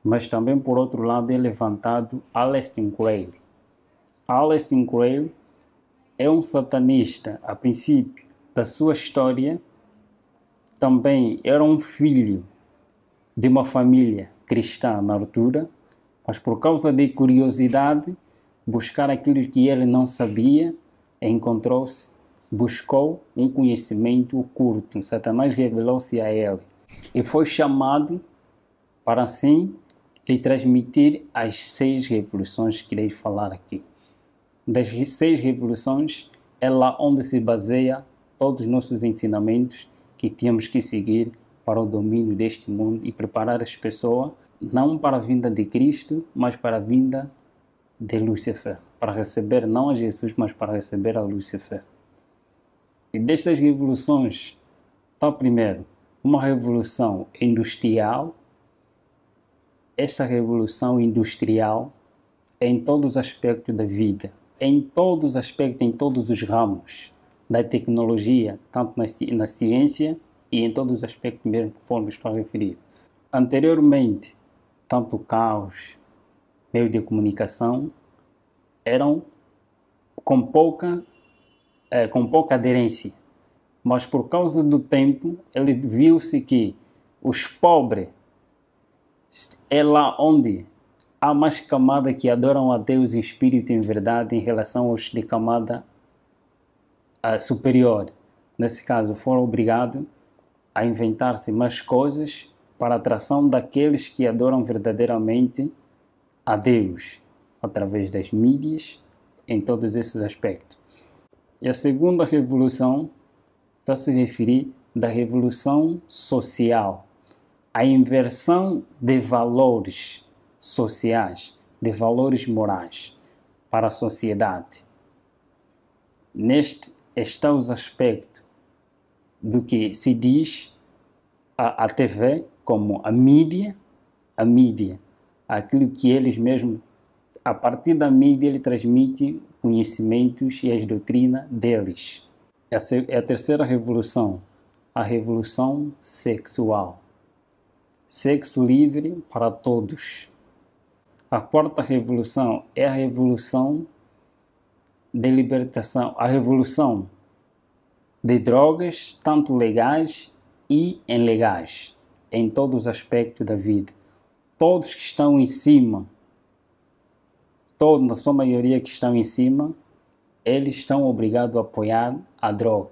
Mas também, por outro lado, é levantado Aleister Crowley. Aleister Crowley é um satanista, a princípio da sua história. Também era um filho de uma família cristã na altura, mas por causa de curiosidade, buscar aquilo que ele não sabia, buscou um conhecimento oculto. Satanás revelou-se a ele e foi chamado para assim lhe transmitir as 6 revoluções que irei falar aqui. Das 6 revoluções é lá onde se baseia todos os nossos ensinamentos que temos que seguir para o domínio deste mundo e preparar as pessoas não para a vinda de Cristo, mas para a vinda de Lúcifer, para receber não a Jesus, mas para receber a Lúcifer. E destas revoluções, está primeiro uma revolução industrial. Esta revolução industrial é em todos os aspectos da vida, em todos os aspectos, em todos os ramos da tecnologia, tanto na ciência e em todos os aspectos mesmo, conforme estou a referir. Anteriormente, tanto carros, meios de comunicação, eram com pouca aderência. Mas por causa do tempo, ele viu-se que os pobres é lá onde há mais camada que adoram a Deus em espírito e em verdade em relação aos de camada superior. Nesse caso, foram obrigados a inventar-se mais coisas para a atração daqueles que adoram verdadeiramente a Deus, através das mídias, em todos esses aspectos. E a segunda revolução está a se referir da revolução social, a inversão de valores sociais, de valores morais para a sociedade. Neste está os aspectos do que se diz a TV como a mídia, aquilo que eles mesmos, a partir da mídia, ele transmite conhecimentos e as doutrinas deles. Essa é a terceira revolução, a revolução sexual. Sexo livre para todos. A quarta revolução é a revolução de libertação, a revolução de drogas, tanto legais e ilegais, em todos os aspectos da vida. Todos que estão em cima, na sua maioria que estão em cima, eles estão obrigados a apoiar a droga.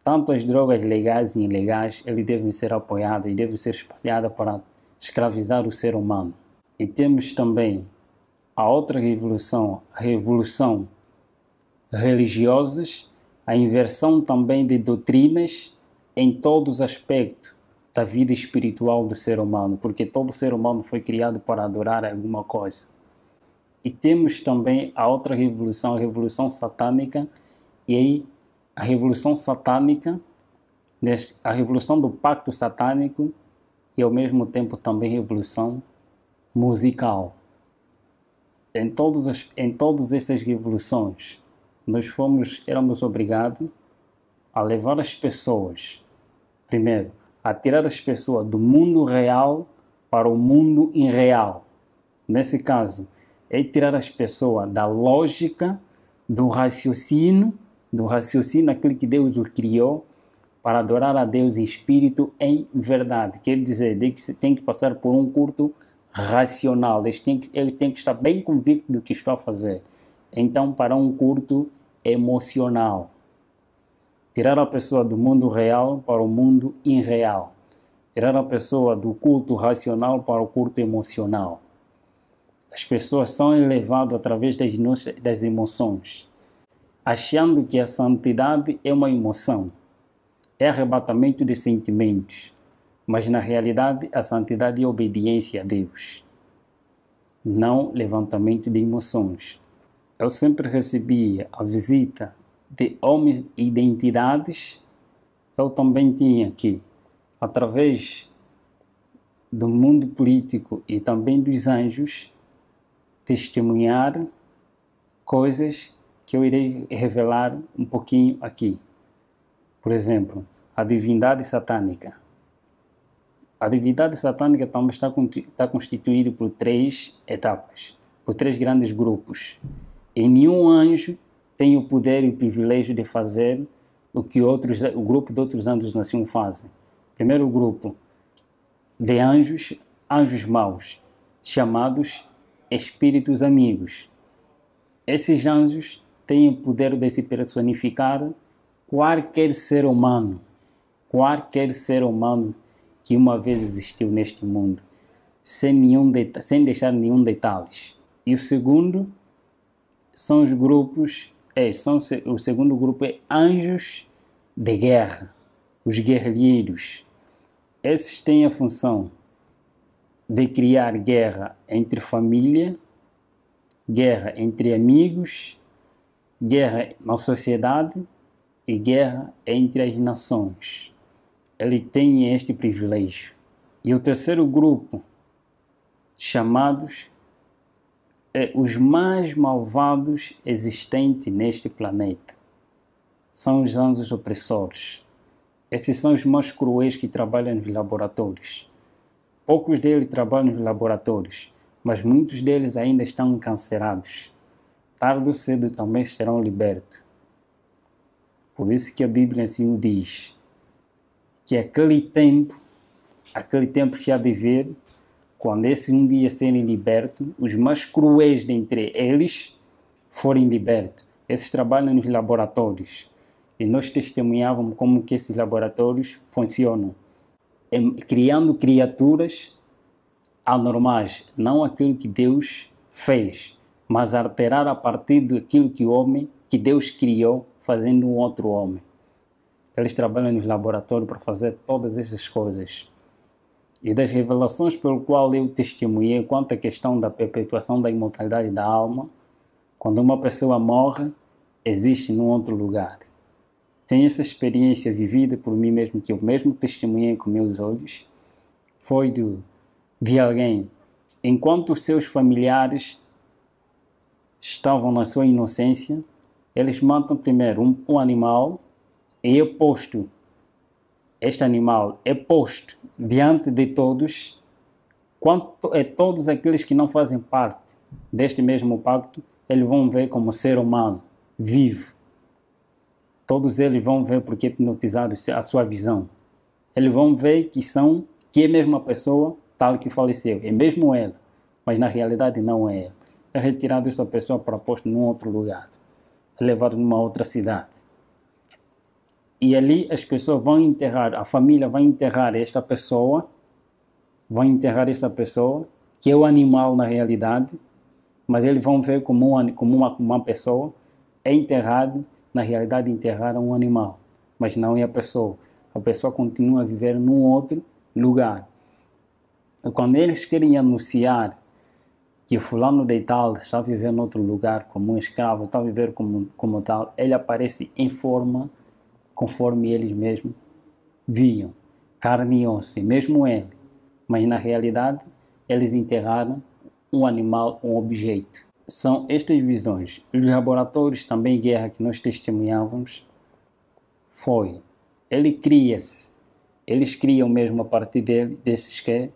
Tanto as drogas legais e ilegais, eles devem ser apoiadas e devem ser espalhadas para escravizar o ser humano. E temos também a outra revolução, a revolução religiosas, a inversão também de doutrinas em todos os aspectos da vida espiritual do ser humano, porque todo ser humano foi criado para adorar alguma coisa. E temos também a outra revolução, a revolução satânica, e aí a revolução satânica, a revolução do pacto satânico e ao mesmo tempo também revolução musical. Em todas essas revoluções, éramos obrigados a levar as pessoas, primeiro, a tirar as pessoas do mundo real para o mundo irreal. Nesse caso, é tirar as pessoas da lógica, do raciocínio, aquele que Deus o criou, para adorar a Deus em espírito, em verdade. Quer dizer, que você tem que passar por um culto racional. Ele tem que estar bem convicto do que está a fazer. Então, para um culto emocional. Tirar a pessoa do mundo real para o mundo irreal. Tirar a pessoa do culto racional para o culto emocional. As pessoas são elevadas através das emoções, achando que a santidade é uma emoção, é arrebatamento de sentimentos, mas na realidade a santidade é obediência a Deus, não levantamento de emoções. Eu sempre recebia a visita de homens e identidades. Eu também tinha que, através do mundo político e também dos anjos, testemunhar coisas que eu irei revelar um pouquinho aqui. Por exemplo, a divindade satânica. A divindade satânica também está constituída por 3 etapas, por 3 grandes grupos. E nenhum anjo tem o poder e o privilégio de fazer o que o grupo de outros anjos na nação fazem. Primeiro grupo de anjos, anjos maus, chamados espíritos amigos. Esses anjos têm o poder de se personificar qualquer ser humano que uma vez existiu neste mundo, sem deixar nenhum detalhes. E o segundo são os grupos, o segundo grupo é anjos de guerra, os guerrilheiros. Esses têm a função de criar guerra entre família, guerra entre amigos, guerra na sociedade e guerra entre as nações. Ele tem este privilégio. E o terceiro grupo, chamados os mais malvados existentes neste planeta, são os anjos opressores. Esses são os mais cruéis que trabalham nos laboratórios. Poucos deles trabalham nos laboratórios, mas muitos deles ainda estão encarcerados. Tarde ou cedo também serão libertos. Por isso que a Bíblia assim o diz, que aquele tempo que há de vir, quando esse um dia serem libertos, os mais cruéis dentre eles forem libertos. Esses trabalham nos laboratórios. E nós testemunhávamos como que esses laboratórios funcionam. Criando criaturas anormais, não aquilo que Deus fez, mas alterar a partir daquilo que Deus criou, fazendo um outro homem. Eles trabalham nos laboratórios para fazer todas essas coisas. E das revelações pelo qual eu testemunhei quanto à questão da perpetuação da imortalidade da alma, quando uma pessoa morre, existe num outro lugar. Tem essa experiência vivida por mim mesmo, que eu mesmo testemunhei com meus olhos, foi de alguém, enquanto os seus familiares estavam na sua inocência, eles matam primeiro um animal e este animal é posto diante de todos, quanto é todos aqueles que não fazem parte deste mesmo pacto, eles vão ver como ser humano, vivo. Todos eles vão ver porque é hipnotizado a sua visão. Eles vão ver que é a mesma pessoa tal que faleceu, é mesmo ela, mas na realidade não é ela. É retirado essa pessoa para posto num outro lugar, é levado numa outra cidade. E ali as pessoas vão enterrar, a família vai enterrar essa pessoa, que é o animal na realidade, mas eles vão ver como uma pessoa é enterrado, na realidade enterraram um animal, mas não é a pessoa. A pessoa continua a viver num outro lugar. E quando eles querem anunciar que o fulano de tal está a viver em outro lugar como um escravo, está a viver como tal, ele aparece em forma conforme eles mesmos viam, carne e osso, e mesmo ele. Mas na realidade, eles enterraram um animal, um objeto. São estas visões. Os laboratórios também, guerra que nós testemunhávamos, eles criam mesmo a partir desses que é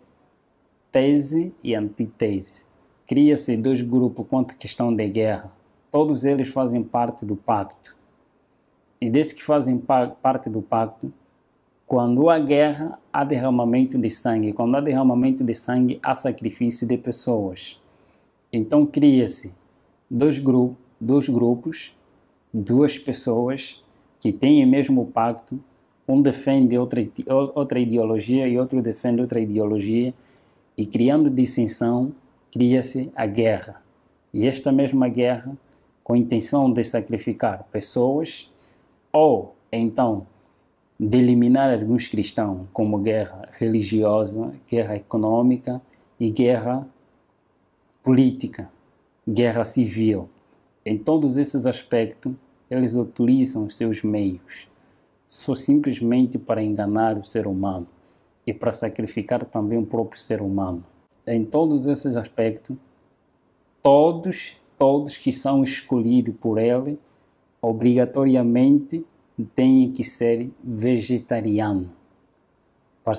tese e antítese. Cria-se 2 grupos quanto à questão da guerra. Todos eles fazem parte do pacto. E desses que fazem parte do pacto, quando há guerra, há derramamento de sangue. Quando há derramamento de sangue, há sacrifício de pessoas. Então cria-se 2 grupos, 2 pessoas que têm o mesmo pacto. Um defende outra ideologia e outro defende outra ideologia. E criando dissensão, cria-se a guerra. E esta mesma guerra, com a intenção de sacrificar pessoas, ou então de eliminar alguns cristãos, como guerra religiosa, guerra econômica e guerra política, guerra civil. Em todos esses aspectos, eles utilizam os seus meios, só simplesmente para enganar o ser humano e para sacrificar também o próprio ser humano. Em todos esses aspectos, todos que são escolhidos por ele, obrigatoriamente têm que ser vegetarianos.